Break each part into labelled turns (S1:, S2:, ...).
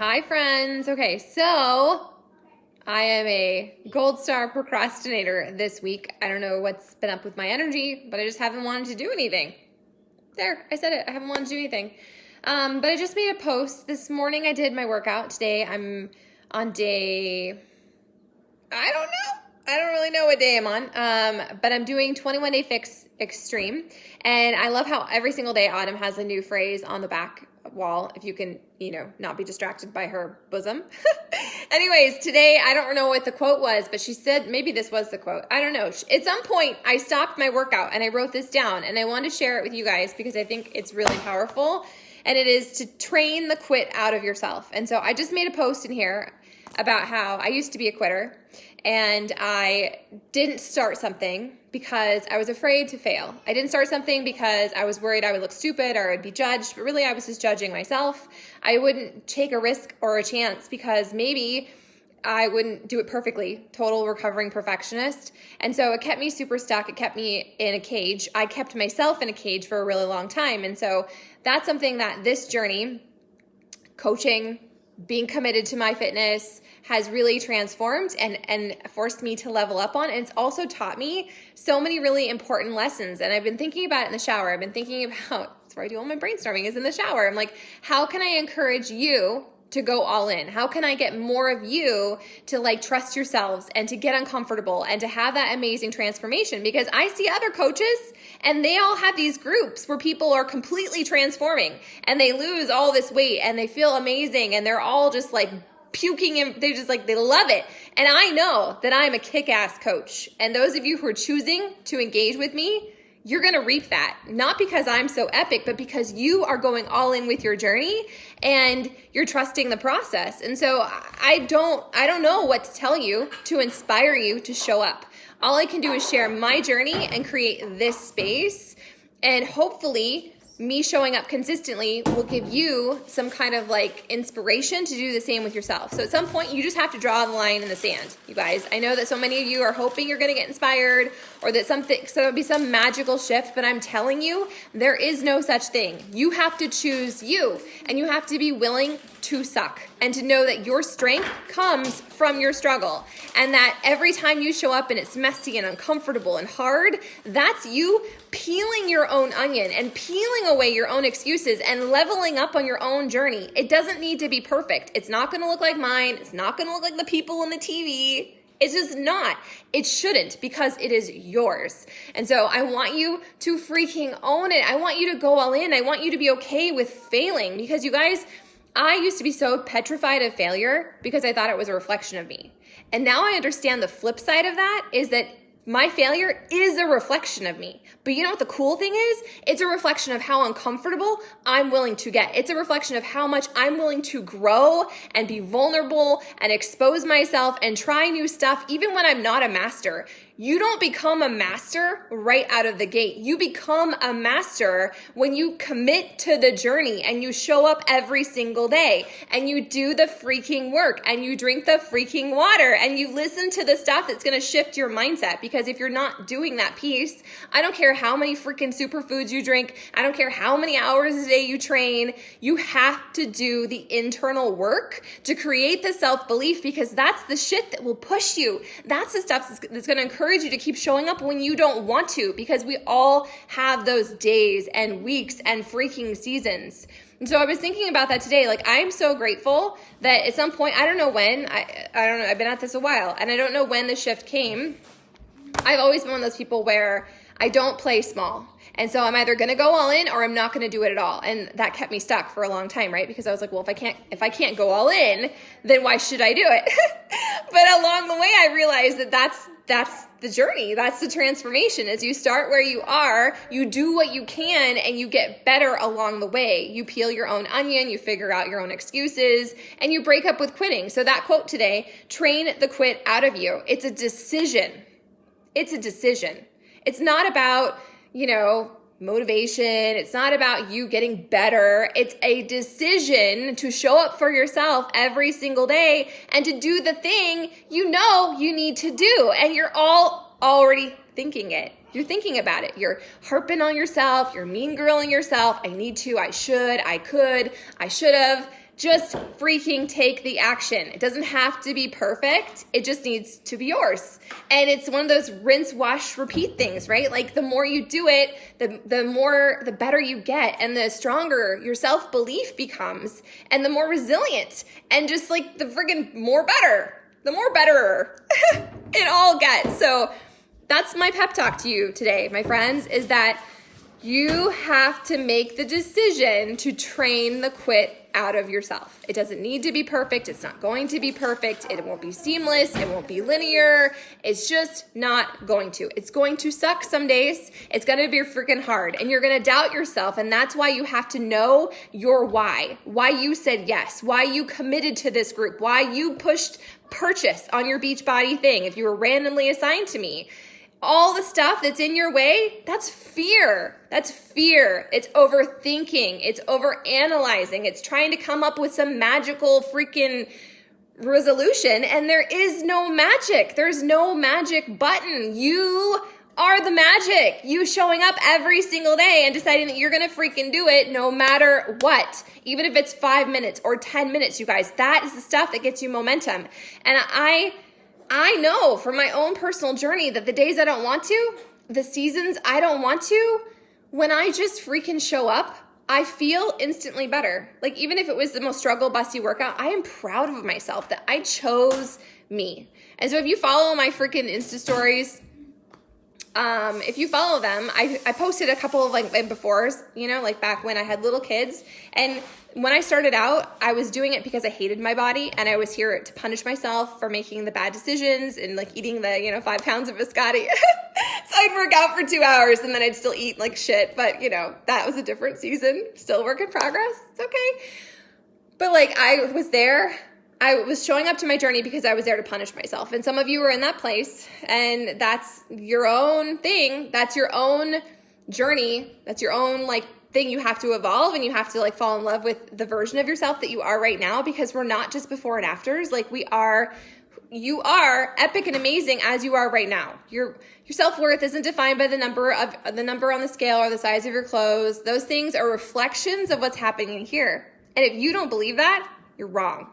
S1: Hi, friends. Okay, so I am a gold star procrastinator this week. I don't know what's been up with my energy, but I just haven't wanted to do anything. There, I said it. I haven't wanted to do anything. But I just made a post. This morning I did my workout. Today I'm on day, I don't know. I don't really know what day I'm on, but I'm doing 21 Day Fix Extreme. And I love how every single day Autumn has a new phrase on the back wall, if you can, not be distracted by her bosom. Anyways, today, I don't know what the quote was, but she said, maybe this was the quote. I don't know. At some point, I stopped my workout and I wrote this down and I wanted to share it with you guys because I think it's really powerful. And it is to train the quit out of yourself. And so I just made a post in here about how I used to be a quitter and I didn't start something because I was afraid to fail. I didn't start something because I was worried I would look stupid or I'd be judged, but really I was just judging myself. I wouldn't take a risk or a chance because maybe I wouldn't do it perfectly, total recovering perfectionist. And so it kept me super stuck. It kept me in a cage. I kept myself in a cage for a really long time. And so that's something that this journey, coaching, being committed to my fitness has really transformed and forced me to level up on. And it's also taught me so many really important lessons. And I've been thinking about it in the shower. I've been thinking about, that's where I do all my brainstorming, is in the shower. I'm like, how can I encourage you to go all in? How can I get more of you to trust yourselves and to get uncomfortable and to have that amazing transformation? Because I see other coaches and they all have these groups where people are completely transforming and they lose all this weight and they feel amazing and they're all just puking and they love it. And I know that I'm a kick-ass coach. And those of you who are choosing to engage with me, you're going to reap that, not because I'm so epic, but because you are going all in with your journey and you're trusting the process. And so I don't know what to tell you to inspire you to show up. All I can do is share my journey and create this space. And hopefully me showing up consistently will give you some kind of inspiration to do the same with yourself. So at some point you just have to draw the line in the sand, you guys. I know that so many of you are hoping you're going to get inspired or that there'll be some magical shift, but I'm telling you, there is no such thing. You have to choose you and you have to be willing to suck and to know that your strength comes from your struggle and that every time you show up and it's messy and uncomfortable and hard, that's you peeling your own onion and peeling away your own excuses and leveling up on your own journey. It doesn't need to be perfect. It's not going to look like mine. It's not going to look like the people on the TV. It's just not. It shouldn't because it is yours. And so I want you to freaking own it. I want you to go all in. I want you to be okay with failing because you guys, I used to be so petrified of failure because I thought it was a reflection of me. And now I understand the flip side of that is that my failure is a reflection of me. But you know what the cool thing is? It's a reflection of how uncomfortable I'm willing to get. It's a reflection of how much I'm willing to grow and be vulnerable and expose myself and try new stuff even when I'm not a master. You don't become a master right out of the gate. You become a master when you commit to the journey and you show up every single day and you do the freaking work and you drink the freaking water and you listen to the stuff that's going to shift your mindset. Because if you're not doing that piece, I don't care how many freaking superfoods you drink. I don't care how many hours a day you train. You have to do the internal work to create the self-belief because that's the shit that will push you. That's the stuff that's going to encourage you to keep showing up when you don't want to, because we all have those days and weeks and freaking seasons. And so I was thinking about that today. I'm so grateful that at some point, I don't know when, I don't know, I've been at this a while and I don't know when the shift came. I've always been one of those people where I don't play small. And so I'm either going to go all in or I'm not going to do it at all. And that kept me stuck for a long time, right? Because I was like, well, if I can't go all in, then why should I do it? But along the way, I realized that that's the journey. That's the transformation. As you start where you are, you do what you can and you get better along the way. You peel your own onion, you figure out your own excuses, and you break up with quitting. So that quote today, train the quit out of you. It's a decision. It's a decision. It's not about motivation. It's not about you getting better. It's a decision to show up for yourself every single day and to do the thing you need to do. And you're all already thinking it. You're thinking about it. You're harping on yourself. You're mean girling yourself. I need to, I should, I could, I should have. Just freaking take the action. It doesn't have to be perfect. It just needs to be yours. And it's one of those rinse, wash, repeat things, right? Like the more you do it, the better you get, and the stronger your self-belief becomes, and the more resilient, and just like the freaking more better, the more betterer it all gets. So that's my pep talk to you today, my friends, is that you have to make the decision to train the quit out of yourself. It doesn't need to be perfect. It's not going to be perfect. It won't be seamless. It won't be linear. It's just not going to. It's going to suck some days. It's going to be freaking hard, and you're going to doubt yourself. And that's why you have to know your why you said yes, why you committed to this group, why you pushed purchase on your Beachbody thing if you were randomly assigned to me. All the stuff that's in your way, that's fear. That's fear. It's overthinking. It's overanalyzing. It's trying to come up with some magical freaking resolution, and there is no magic. There's no magic button. You are the magic. You showing up every single day and deciding that you're going to freaking do it no matter what. Even if it's 5 minutes or 10 minutes, you guys, that is the stuff that gets you momentum. And I know from my own personal journey that the days I don't want to, the seasons I don't want to, when I just freaking show up, I feel instantly better. Like even if it was the most struggle busty workout, I am proud of myself that I chose me. And so if you follow my freaking Insta stories, if you follow them, I posted a couple of like befores, like back when I had little kids. And when I started out, I was doing it because I hated my body, and I was here to punish myself for making the bad decisions and like eating the, 5 pounds of biscotti. So I'd work out for 2 hours and then I'd still eat like shit. But that was a different season. Still work in progress. It's okay. But like I was there. I was showing up to my journey because I was there to punish myself. And some of you are in that place, and that's your own thing. That's your own journey. That's your own thing you have to evolve, and you have to fall in love with the version of yourself that you are right now, because we're not just before and afters. You are epic and amazing as you are right now. Your self-worth isn't defined by the number on the scale or the size of your clothes. Those things are reflections of what's happening here. And if you don't believe that, you're wrong.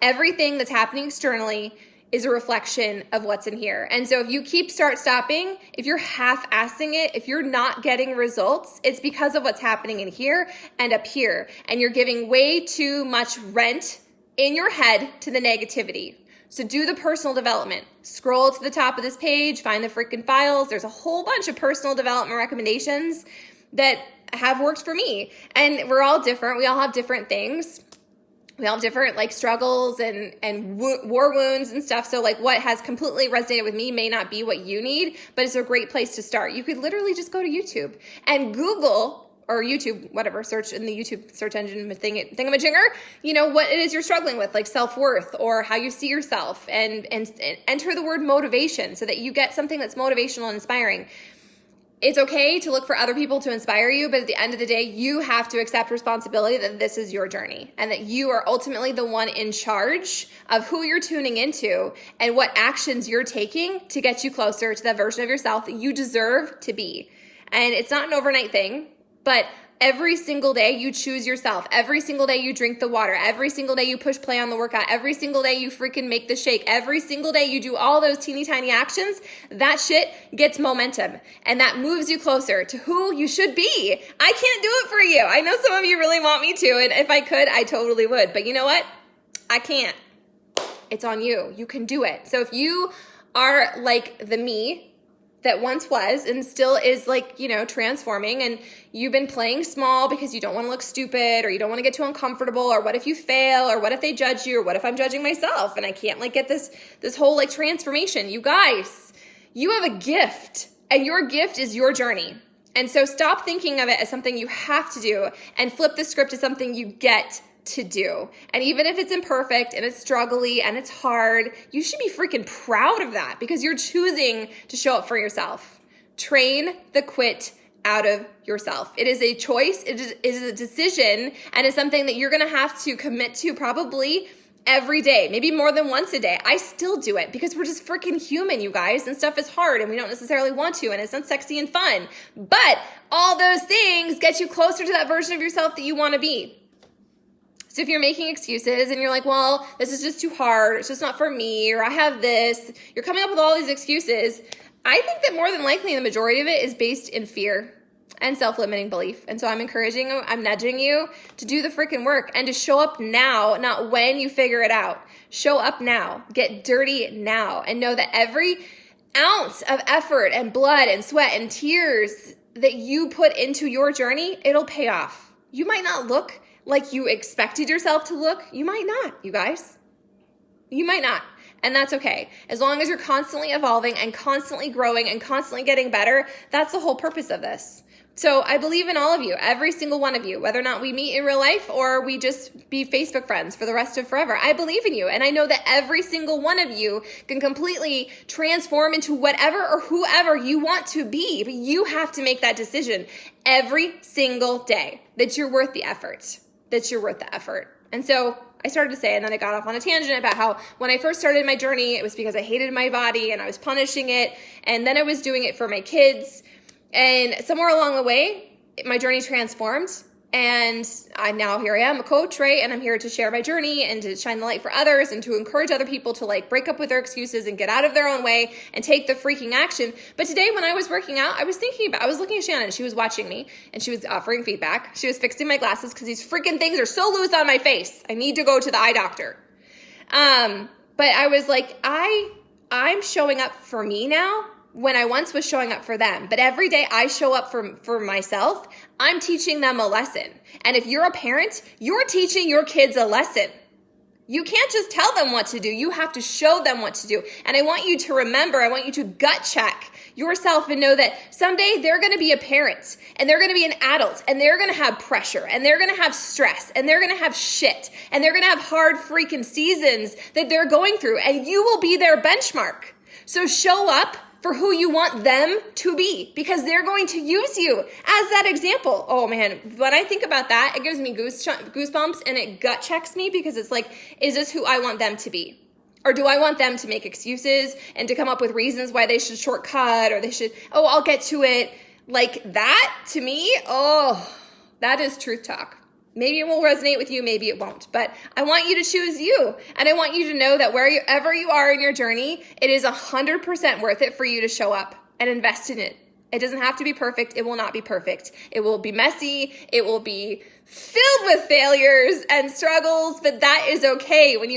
S1: Everything that's happening externally is a reflection of what's in here. And so if you stopping, if you're half-assing it, if you're not getting results, it's because of what's happening in here and up here. And you're giving way too much rent in your head to the negativity. So do the personal development. Scroll to the top of this page, find the freaking files. There's a whole bunch of personal development recommendations that have worked for me. And we're all different. We all have different things. We all have different struggles and war wounds and stuff. So what has completely resonated with me may not be what you need, but it's a great place to start. You could literally just go to YouTube and Google, or YouTube, whatever, search in the YouTube search engine thingamajigger, what it is you're struggling with, like self-worth or how you see yourself, and enter the word motivation so that you get something that's motivational and inspiring. It's okay to look for other people to inspire you, but at the end of the day, you have to accept responsibility that this is your journey and that you are ultimately the one in charge of who you're tuning into and what actions you're taking to get you closer to that version of yourself that you deserve to be. And it's not an overnight thing, but every single day you choose yourself. Every single day you drink the water. Every single day you push play on the workout. Every single day you freaking make the shake. Every single day you do all those teeny tiny actions. That shit gets momentum, and that moves you closer to who you should be. I can't do it for you. I know some of you really want me to, and if I could, I totally would. But you know what? I can't. It's on you. You can do it. So if you are like the me that once was and still is transforming, and you've been playing small because you don't want to look stupid, or you don't want to get too uncomfortable, or what if you fail, or what if they judge you, or what if I'm judging myself and I can't get this whole transformation. You guys, you have a gift, and your gift is your journey. And so stop thinking of it as something you have to do and flip the script to something you get to do. And even if it's imperfect and it's struggly and it's hard, you should be freaking proud of that because you're choosing to show up for yourself. Train the quit out of yourself. It is a choice. It is a decision, and it's something that you're going to have to commit to probably every day, maybe more than once a day. I still do it because we're just freaking human, you guys, and stuff is hard and we don't necessarily want to, and it's not sexy and fun. But all those things get you closer to that version of yourself that you want to be. So if you're making excuses and you're like, well, this is just too hard, it's just not for me, or I have this, you're coming up with all these excuses. I think that more than likely the majority of it is based in fear and self-limiting belief. And so I'm encouraging you, I'm nudging you to do the freaking work and to show up now, not when you figure it out. Show up now, get dirty now, and know that every ounce of effort and blood and sweat and tears that you put into your journey, it'll pay off. You might not look like you expected yourself to look. You might not, you guys. You might not. And that's okay. As long as you're constantly evolving and constantly growing and constantly getting better, that's the whole purpose of this. So I believe in all of you, every single one of you, whether or not we meet in real life or we just be Facebook friends for the rest of forever. I believe in you. And I know that every single one of you can completely transform into whatever or whoever you want to be. But you have to make that decision every single day that you're worth the effort, that you're worth the effort. And so I started to say, and then I got off on a tangent about how when I first started my journey, it was because I hated my body and I was punishing it. And then I was doing it for my kids. And somewhere along the way, my journey transformed. And here I am, a coach, right? And I'm here to share my journey and to shine the light for others and to encourage other people to like break up with their excuses and get out of their own way and take the freaking action. But today when I was working out, I was looking at Shannon. She was watching me and she was offering feedback. She was fixing my glasses because these freaking things are so loose on my face. I need to go to the eye doctor. But I was like, I'm showing up for me now when I once was showing up for them. But every day I show up for myself, I'm teaching them a lesson. And if you're a parent, you're teaching your kids a lesson. You can't just tell them what to do. You have to show them what to do. And I want you to remember, I want you to gut check yourself and know that someday they're going to be a parent and they're going to be an adult and they're going to have pressure and they're going to have stress and they're going to have shit and they're going to have hard freaking seasons that they're going through, and you will be their benchmark. So show up for who you want them to be, because they're going to use you as that example. Oh man, when I think about that, it gives me goosebumps and it gut checks me, because it's like, is this who I want them to be? Or do I want them to make excuses and to come up with reasons why they should shortcut, or they should, I'll get to it. Like that, to me, that is truth talk. Maybe it will resonate with you, maybe it won't. But I want you to choose you. And I want you to know that wherever you are in your journey, it is 100% worth it for you to show up and invest in it. It doesn't have to be perfect. It will not be perfect. It will be messy. It will be filled with failures and struggles, but that is okay. When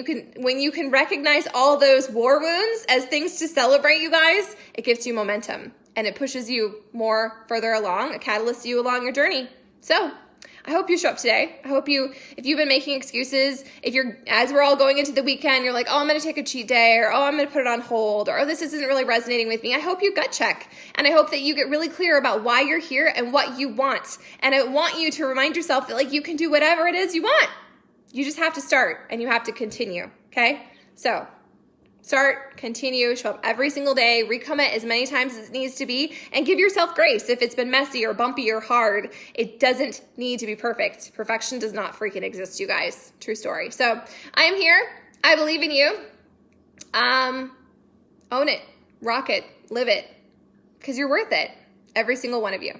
S1: you can recognize all those war wounds as things to celebrate, you guys, it gives you momentum and it pushes you further along. It catalysts you along your journey. So I hope you show up today. I hope if you've been making excuses, as we're all going into the weekend, you're like, I'm going to take a cheat day, or I'm going to put it on hold, or this isn't really resonating with me. I hope you gut check. And I hope that you get really clear about why you're here and what you want. And I want you to remind yourself that you can do whatever it is you want. You just have to start and you have to continue. Okay? So start, continue, show up every single day, recommit as many times as it needs to be, and give yourself grace. If it's been messy or bumpy or hard, it doesn't need to be perfect. Perfection does not freaking exist, you guys. True story. So I am here. I believe in you. Own it, rock it, live it, because you're worth it. Every single one of you.